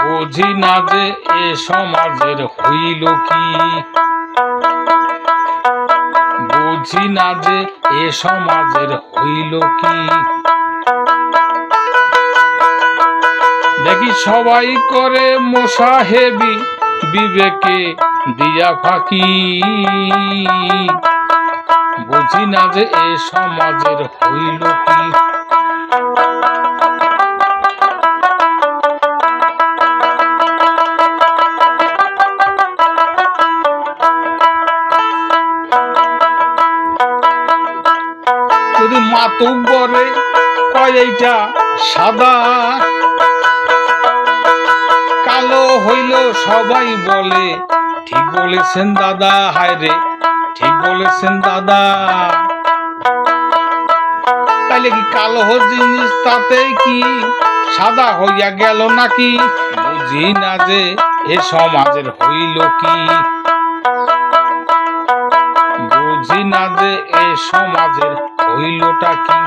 বুঝি না যে এ সমাজের হইল কি, বুঝি না যে এ সমাজের হইল কি। দেখি সবাই করে মোসাহেবি বিবেকে দিয়া ফাঁকি, বুঝি না যে এ সমাজের হইল কি। যদি মাতব্বরে কয় এইটা সাদা, কালো হইল সবাই বলে ঠিক বলেছেন দাদা। হায় রে, ঠিক বলেছেন দাদা। তাইলে কি কালো জিনিস তাতে কি সাদা হইয়া গেল নাকি? বুঝি না যে এ সমাজের হইল কি, বুঝি না যে এ সমাজের হইলটা কি।